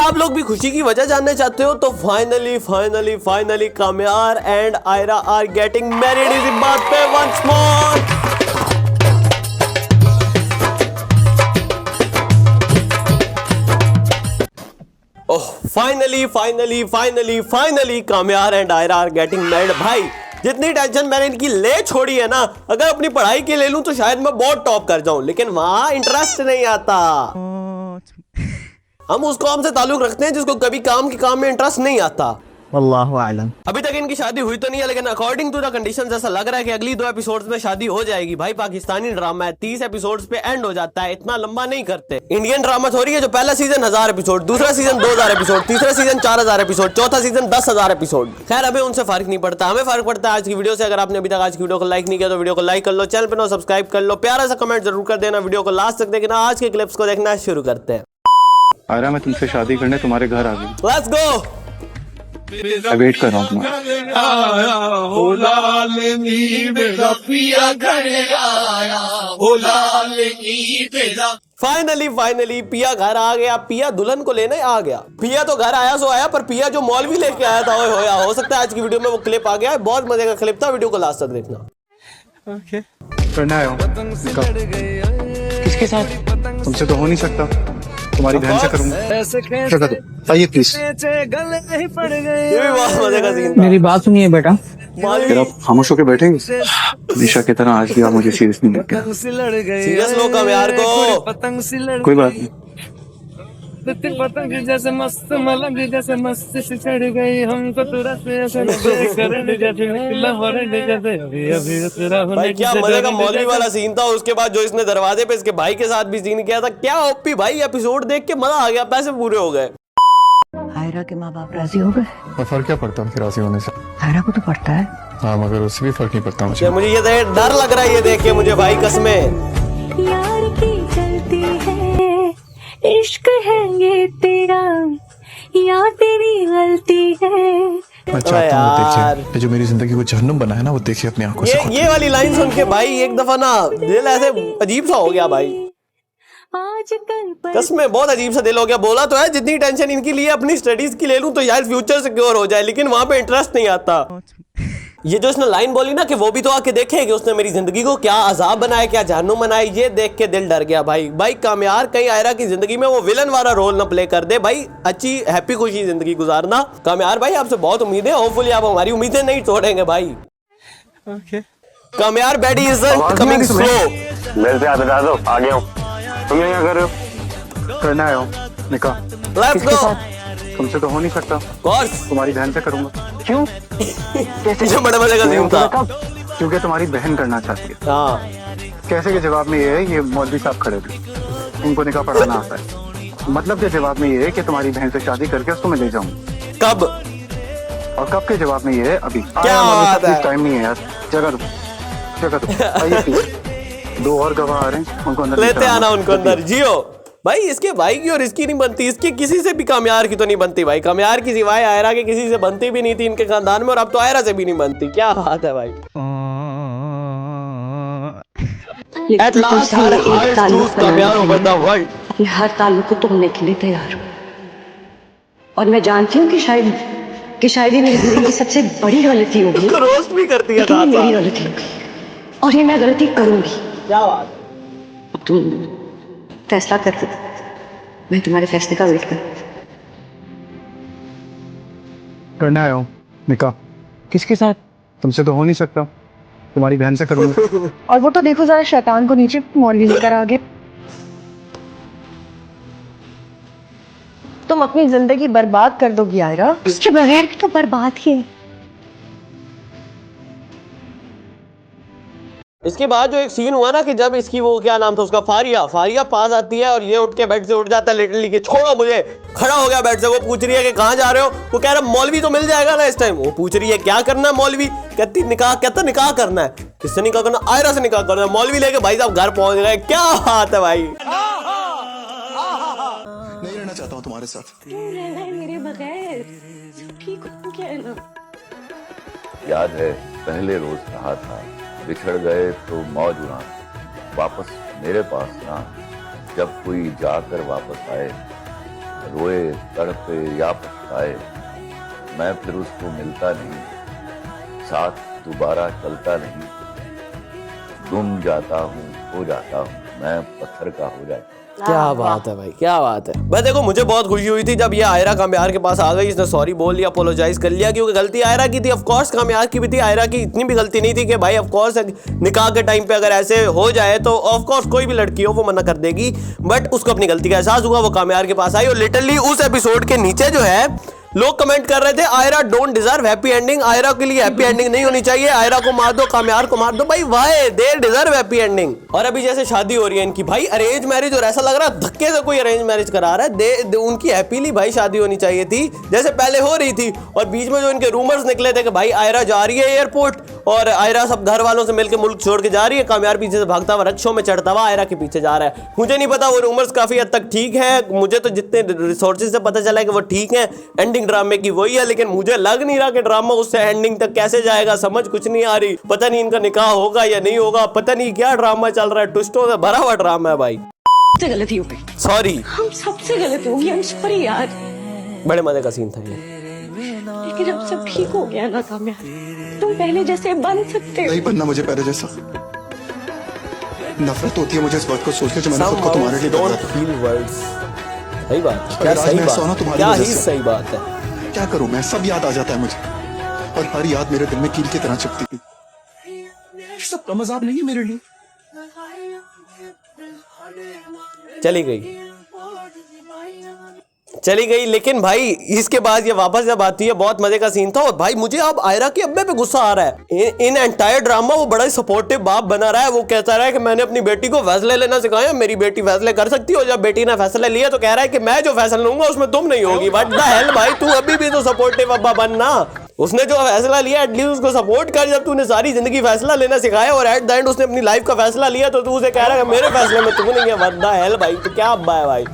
आप लोग भी खुशी की वजह जानना चाहते हो तो finally Kamyar and Aira are getting married इस बात पे once more. Oh finally Kamyar and Aira are getting married. भाई जितनी टेंशन मैंने इनकी ले छोड़ी है ना, अगर अपनी पढ़ाई की ले लूं तो शायद मैं बहुत टॉप कर जाऊं, लेकिन वहां इंटरेस्ट नहीं आता। हम उस कौम से ताल्लुक रखते हैं जिसको कभी काम में इंटरेस्ट नहीं आता। वल्लाहु आलम। अभी तक इनकी शादी हुई तो नहीं है, लेकिन अकॉर्डिंग टू द कंडीशंस ऐसा लग रहा है कि अगली 2 एपिसोड्स में शादी हो जाएगी। भाई पाकिस्तानी ड्रामा है, 30 एपिसोड्स पे एंड हो जाता है, इतना लंबा नहीं करते। इंडियन ड्रामा थोड़ी है जो पहला सीजन 1000 एपिसोड, दूसरा सीजन 2000 एपिसोड, तीसरा सीजन 4000 एपिसोड, चौथा सीजन 10,000 एपिसोड। खैर हमें उनसे फर्क नहीं पड़ता, हमें फर्क पड़ता है आज की वीडियो से। अगर आपने अभी तक आज की वीडियो को लाइक नहीं किया तो वीडियो को लाइक कर लो, चैनल पर सब्सक्राइब कर लो, प्यारा सा कमेंट जरूर कर देना, वीडियो को लास्ट तक देखना। आज के क्लिप्स को देखना शुरू करते हैं। आयरा मैं तुमसे शादी करने तुम्हारे घर आ गई। Let's go. मैं वेट कर रहा हूँ तुम्हारा। फाइनली पिया घर आ गया। पिया दुल्हन को लेने आ गया। पिया तो घर आया सो आया, पर पिया जो मौलवी लेके आया था, ओए होया, हो सकता है आज की वीडियो में वो क्लिप आ गया है। बहुत मजे का क्लिप था, वीडियो को लास्ट तक देखना। करना आया हूँ। किसके साथ? तुमसे तो हो नहीं सकता, तुम्हारी बहन से करूंगा। आइए प्लीज। ये भी बहुत मजे का सीन था। मेरी बात सुनिए बेटा। फिर आप खामोश होकर बैठेंगे? निशा की तरह आज भी आप मुझे सीरियस नहीं लेते। सीरियस लो कम यार को। कोई बात नहीं। पतंग जैसे मस्त मलंग जैसे मस्त से चढ़ गई हमको तुरंत करंट जैसे अभी भाई क्या मजे का मौलवी वाला सीन था। उसके बाद जो इसने दरवाजे पे इसके भाई के साथ भी सीन किया था, क्या ओपी भाई। एपिसोड देख के मजा आ गया, पैसे पूरे हो गए। आयरा के माँ बाप राजी हो गए? फर्क क्या पड़ता उनके राजी होने से? आयरा को तो पड़ता है। हाँ मगर उससे भी फर्क नहीं पड़ता मुझे। मुझे ये डर लग रहा है ये देख के मुझे, भाई कसमें। यार की चलती है, इश्क है ये तेरा या तेरी गलती है। मैं चाहता हूँ वो देखे, जो मेरी जिंदगी को जहन्नुम बना है ना, वो देखे अपनी आंखों से। ये वाली लाइन सुन के भाई एक दफा ना दिल ऐसे अजीब सा हो गया भाई, कसमें बहुत अजीब सा दिल हो गया। बोला तो है जितनी टेंशन इनके लिए अपनी स्टडीज की ले लूं तो यार फ्यूचर सिक्योर हो जाए, लेकिन वहां पे इंटरेस्ट नहीं आता। ये जो इसने लाइन बोली ना कि वो भी तो आके देखे कि उसने मेरी जिंदगी को क्या अजाब बनाया, क्या जहन्नुम बनाया, ये देख के दिल डर गया भाई। भाई काम्यार कहीं आयरा की जिंदगी में वो विलन वाला रोल ना प्ले कर दे। भाई अच्छी हैप्पी खुशी जिंदगी गुजारना। काम्यार भाई आपसे बहुत उम्मीद है, होपफुली आप हमारी उम्मीदें नहीं तोड़ेंगे भाई। काम्यार बैडी इज कमिंग स्लो। मेरे से हाथ हटा दो, आ गया हूँ। तुम यहाँ क्या कर रहे हो? करना आया हूँ निकाह। Let's go. तुमसे तो हो नहीं सकता, कोर्स तुम्हारी बहन से करूंगा। क्यों? जो बड़े मजे का सीन था। क्योंकि तुम्हारी बहन करना चाहती है। हाँ कैसे के जवाब में ये है, ये मौलवी साहब खड़े थे, उनको निकाह पढ़ाना आता है। मतलब के जवाब में ये है कि तुम्हारी बहन से शादी करके उसको मैं ले जाऊंगा। कब? और कब के जवाब में ये है अभी। क्या बात है? टाइम नहीं है यार, जगह दो। आइए प्लीज। 2 और गवाह आ रहे हैं, उनको अंदर लेते आना उनको अंदर। जियो भाई, इसके भाई की और इसकी नहीं बनती, इसके किसी से भी काम्यार की तो नहीं बनती भाई। काम्यार की सिवाय आयरा के किसी से बनती भी नहीं थी इनके खानदान में, और अब तो आयरा से भी नहीं बनती। क्या बात है भाई। ये हर ताल्लुक को तोड़ने के लिए तैयार हूँ, और मैं जानती हूँ कि शायद ये मेरी जिंदगी की सबसे बड़ी गलती होगी। रोस्ट भी करती है लेकिन ये मेरी गलती होगी और ये मैं गलती करूंगी। क्या बात। अब तुम फैसला कर दो, मैं तुम्हारे फैसले का वेट करूँ। करना आया हूँ निकाह। किसके साथ? तुमसे तो हो नहीं सकता, तुम्हारी बहन से करूंगा। और वो तो देखो जरा शैतान को नीचे मौलवी लेकर आ गए। तुम अपनी जिंदगी बर्बाद कर दोगी आयरा। उसके बगैर भी तो बर्बाद ही है। इसके बाद जो एक सीन हुआ ना कि जब इसकी वो क्या नाम था उसका, फारिया पास आती है और ये उठ के बेड से उठ जाता है लिटरली कि छोड़ो मुझे। खड़ा हो गया बेड से। वो पूछ रही है कि कहाँ जा रहे हो? वो कह रहा मौलवी तो मिल जाएगा ना इस टाइम। वो पूछ रही है क्या करना है मौलवी? कहती निकाह। कहता निकाह करना है। किससे निकाह करना? आयरा से निकाह करना है। मौलवी लेके भाई साहब घर पहुंच गए। क्या बात है भाई। नहीं रहना चाहता हूँ तुम्हारे साथ। मेरे बगैर ठीक हो क्या है ना? याद है पहले रोज कहा था, बिछड़ गए तो मौज उड़ा, वापस मेरे पास ना, जब कोई जाकर वापस आए रोए, तड़पे या पछताए, मैं फिर उसको मिलता नहीं, साथ दोबारा चलता नहीं, गुम जाता हूँ, खो जाता हूँ, मैं पत्थर का हो जाता हूँ। क्या बात है भाई, क्या बात है। भाई देखो मुझे बहुत खुशी हुई थी जब ये आयरा काम्यार के पास आ गई, इसने सॉरी बोल लिया, अपोलोजाइज कर लिया, क्योंकि गलती आयरा की थी, ऑफ कोर्स काम्यार की भी थी। आयरा की इतनी भी गलती नहीं थी कि भाई ऑफ कोर्स निकाह के टाइम पे अगर ऐसे हो जाए तो ऑफ कोर्स कोई भी लड़की हो वो मना कर देगी, बट उसको अपनी गलती का एहसास हुआ, वो काम्यार के पास आई। और लिटरली उस एपिसोड के नीचे जो है लोग कमेंट कर रहे थे Aira don't deserve happy ending, Aira के लिए हैप्पी एंडिंग नहीं होनी चाहिए, आयरा को मार दो, काम्यार को मार दो। भाई why they deserve happy ending. और अभी जैसे शादी हो रही है इनकी, भाई अरेंज मैरिज, और ऐसा लग रहा है धक्के से कोई अरेंज मैरिज करा रहा है। उनकी हैप्पीली भाई शादी होनी चाहिए थी जैसे पहले हो रही थी। और बीच में जो इनके रूमर्स निकले थे कि भाई आयरा जा रही है एयरपोर्ट और आयरा सब घर वालों से मिलकर मुल्क छोड़ के जा रही है, काम्यार पीछे से भागता हुआ रिक्शों में चढ़ता हुआ आयरा के पीछे जा रहा है। मुझे नहीं पता वो रूमर्स काफी हद तक ठीक है, मुझे तो जितने रिसोर्सेज से पता चला है कि वो ठीक है, एंडिंग ड्रामे की वही है, लेकिन मुझे लग नहीं रहा कि ड्रामा उससे एंडिंग तक कैसे जाएगा, समझ कुछ नहीं आ रही। पता नहीं इनका निकाह होगा या नहीं होगा, पता नहीं क्या ड्रामा चल रहा है, ट्विस्टों से भरा हुआ ड्रामा है भाई। गलती हो गई, सॉरी, हम सबसे गलती होगी, हम सॉरी यार। बड़े मजे का सीन था ये। लेकिन अब सब ठीक हो गया ना काम्यार, तुम पहले जैसे बन सकते हो। नहीं बनना मुझे पहले जैसा। नफरत होती है मुझे इस बात को सोच के जो मैंने खुद को तुम्हारे लिए Don't बदला। feel words। सही बात है, क्या अगर आज सही मैं बात, सोना तुम्हारी क्या वजह ही से। सही बात है। क्या करूं मैं, सब याद आ जाता है मुझे, और हर याद मेरे दिल में कील की तरह चुभती थी। सब का मजाक नहीं है मेरे लिए। चली गई, लेकिन भाई इसके बाद ये वापस जब आती है बहुत मजे का सीन था। और भाई मुझे अब आयरा के अब्बे पे गुस्सा आ रहा है। इन एंटायर ड्रामा वो बड़ा ही सपोर्टिव बाप बना रहा है। वो कहता रहा है कि मैंने अपनी बेटी को फैसले लेना सिखाया, मेरी बेटी फैसले कर सकती हो। जब बेटी ने फैसला लिया तो कह रहा है कि मैं जो फैसला लूंगा उसमें तुम नहीं होगी। व्हाट द हेल भाई, तू अभी भी तो सपोर्टिव अब्बा बनना। उसने जो फैसला लिया एटलीस्ट उसको सपोर्ट कर। जब तूने सारी जिंदगी फैसला लेना सिखाया और एट द एंड उसने अपनी लाइफ का फैसला लिया तो तू उसे कह रहा है मेरे फैसले में तुम नहीं है। व्हाट द हेल भाई, तो क्या अब्बा है भाई।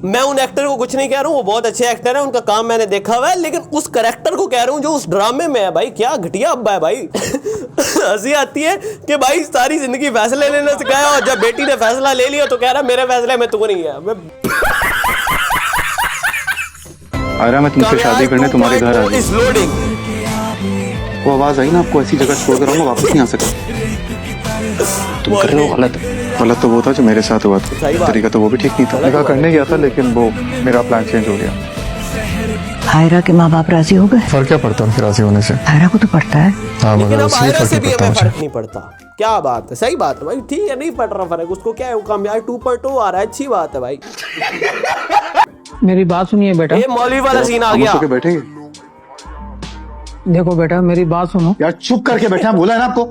मैं उन एक्टर को कुछ नहीं कह रहा हूँ, वो बहुत अच्छे एक्टर हैं, उनका काम मैंने देखा हुआ है, लेकिन उस कैरेक्टर को कह रहा हूँ जो उस ड्रामे में है। भाई क्या घटिया अब्बा है भाई। हंसी आती है कि भाई सारी जिंदगी फैसले लेना सिखाया और जब बेटी ने फैसला ले लिया तो कह रहा मेरे फैसले में तू नहीं है। आयरा मैं तुमसे शादी करने तुम्हारे घर आ गई। वो आवाज आई ना, आपको ऐसी जगह छोड़ कर आऊंगा, वापस नहीं आ सकता। तुम कर रहे हो गलत। गलत तो वो था जो मेरे साथ हुआ था, तरीका तो वो भी ठीक नहीं था। निकाह करने गया था लेकिन वो मेरा प्लान चेंज हो गया। आयरा के माँ बाप राजी हो गए? फर्क क्या पड़ता है उनके राजी होने से? आयरा को तो पड़ता है। हाँ लेकिन मगर अब उससे आयरा से फर्क भी नहीं पड़ता हमें मुझे। फर्क नहीं पड़ता। क्या बात है, सही बात है भाई, ठीक है, नहीं पड़ रहा फर्क, उसको क्या है, वो कामयाब 2.2 आ रहा है, अच्छी बात है भाई। मेरी बात सुनिए बेटा। ये मौलवी वाला सीन आ गया। बैठेंगे देखो बेटा मेरी बात सुनो। यार, चुप करके बैठा, बोला है ना आपको।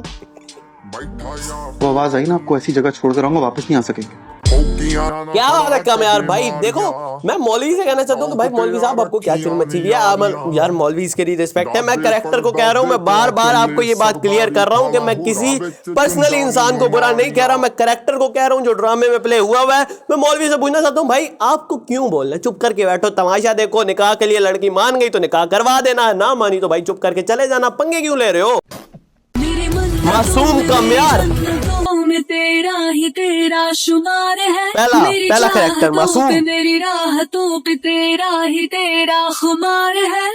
वो आवाज आई ना, आपको ऐसी जगह छोड़ कर आऊंगा, वापस नहीं आ सकेंगे। क्या बात है कामयार भाई। देखो मैं मौलवी से कहना चाहता हूँ कि भाई मौलवी साहब आपको क्या चुल मची हुई है यार। मौलवी के लिए रिस्पेक्ट है। मैं कैरेक्टर को कह रहा हूँ, मैं बार बार आपको ये बात क्लियर कर रहा हूँ कि मैं किसी पर्सनली इंसान को बुरा नहीं कह रहा, मैं कैरेक्टर को कह रहा हूँ जो ड्रामे में प्ले हुआ है। मैं मौलवी से पूछना चाहता हूँ भाई आपको क्यों बोलना, चुप करके बैठो, तमाशा देखो। निकाह के लिए लड़की मान गई तो निकाह करवा देना है, ना मानी तो भाई चुप करके चले जाना। पंगे क्यों ले रहे हो मासूम कामयार। में तेरा ही तेरा शुमार है, पहला कैरेक्टर मासूम। मेरी राहतों पे तेरा ही तेरा खुमार है।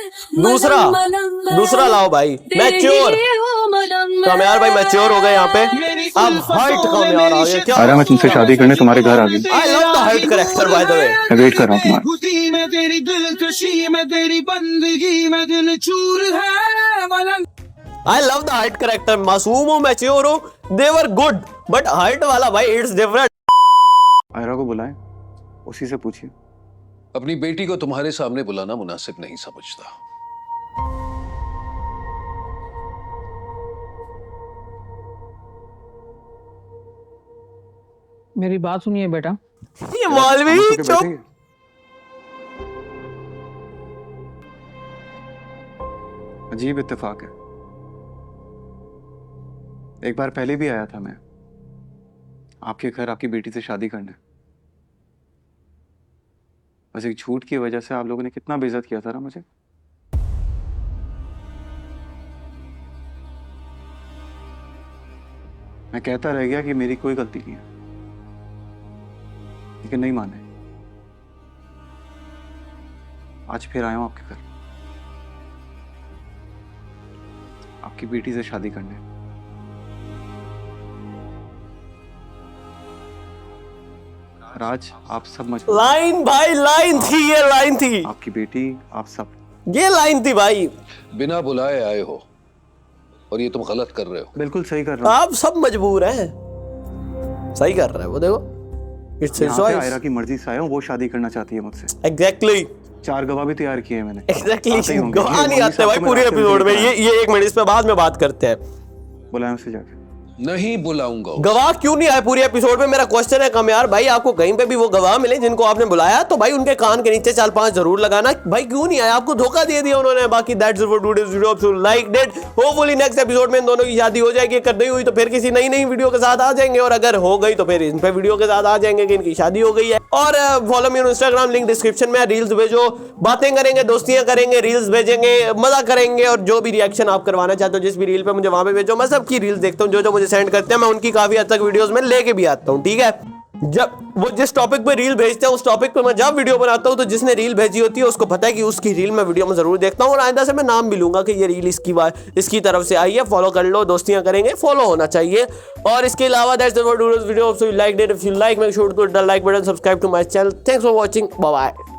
दूसरा लाओ भाई, मैच्योर कामयार भाई, मैच्योर हो गए यहाँ पे। अब हाइट कामयार आ गया। क्या आयरा मैं तुमसे शादी करने तुम्हारे घर आ गई। I love the height character by the way. मैं वेट कर रहा हूँ तुम्हारा। में तेरी दिलकशी में तेरी बंदगी में दिल चूर है। I love the height character. मासूम हो, मैच्योर हो, दे वर गुड, बट हाइट वाला भाई इट्स डिफरेंट। आयरा को बुलाएं, उसी से पूछिए। अपनी बेटी को तुम्हारे सामने बुलाना मुनासिब नहीं समझता। मेरी बात सुनिए बेटा। ये मौलवी चुप। अजीब इत्तेफाक है, एक बार पहले भी आया था मैं आपके घर आपकी बेटी से शादी करने। बस एक झूठ की वजह से आप लोगों ने कितना बेइज्जत किया था ना मुझे। मैं कहता रह गया कि मेरी कोई गलती नहीं है, लेकिन नहीं माने। आज फिर आया हूँ आपके घर, आपकी बेटी से शादी करने। राज, आप सब मजबूर, लाइन भाई, लाइन थी, ये लाइन थी, आपकी बेटी, आप सब। ये लाइन थी भाई। बिना बुलाए आए हो और ये तुम गलत कर रहे हो। बिल्कुल सही कर रहा हूँ। आप सब मजबूर हैं, सही कर रहे हैं वो, देखो इट्स हिज यहाँ पे चॉइस। आयरा की मर्जी से आया हूँ, वो शादी करना चाहती है मुझसे। एग्जैक्टली 4 गवाह भी तैयार किए हैं मैंने। एग्जैक्टली गवाह नहीं आते भाई पूरे एपिसोड में। ये 1 मिनट इस पे बाद में बात करते हैं। बुलाया उसे जाके। नहीं बुलाऊंगा। गवाह क्यों नहीं आए पूरे एपिसोड में? मेरा क्वेश्चन है कम यार भाई, आपको कहीं पे भी वो गवाह मिले जिनको आपने बुलाया तो भाई उनके कान के नीचे 4-5 जरूर लगाना। भाई क्यों नहीं आया? आपको धोखा दे दिया उन्होंने। बाकी that's it for today's video, so like that. Hopefully next episode में इन दोनों की शादी हो जाएगी। अगर नहीं हुई तो फिर किसी नई वीडियो के साथ आ जाएंगे, और अगर हो गई तो फिर इन पे वीडियो के साथ आ जाएंगे कि इनकी शादी हो गई है। और follow me on Instagram, link description में। रील्स भेजो, बातें करेंगे, दोस्तियां करेंगे, रील्स भेजेंगे, मजा करेंगे, और जो भी रिएक्शन आप करवाना चाहते हो जिस भी रील पे मुझे वहां पे भेजो। मैं सबकी रील्स देखता हूँ, जो मुझे सेंड करते हैं मैं उनकी काफी हद तक वीडियोस में लेके भी आता हूँ, ठीक है। जब वो जिस टॉपिक पे रील भेजते हैं उस टॉपिक पे मैं जब वीडियो बनाता हूँ तो जिसने रील भेजी होती है उसको पता है कि उसकी रील मैं वीडियो में जरूर देखता हूँ, और आइंदा से मैं नाम भी लूंगा कि ये रील इसकी तरफ से आई है। फॉलो कर लो, दोस्तियां करेंगे, फॉलो होना चाहिए। और इसके अलावा that's it for today's video, so you like it, if you like make sure to hit the like button, subscribe to my channel. Thanks for watching, bye bye.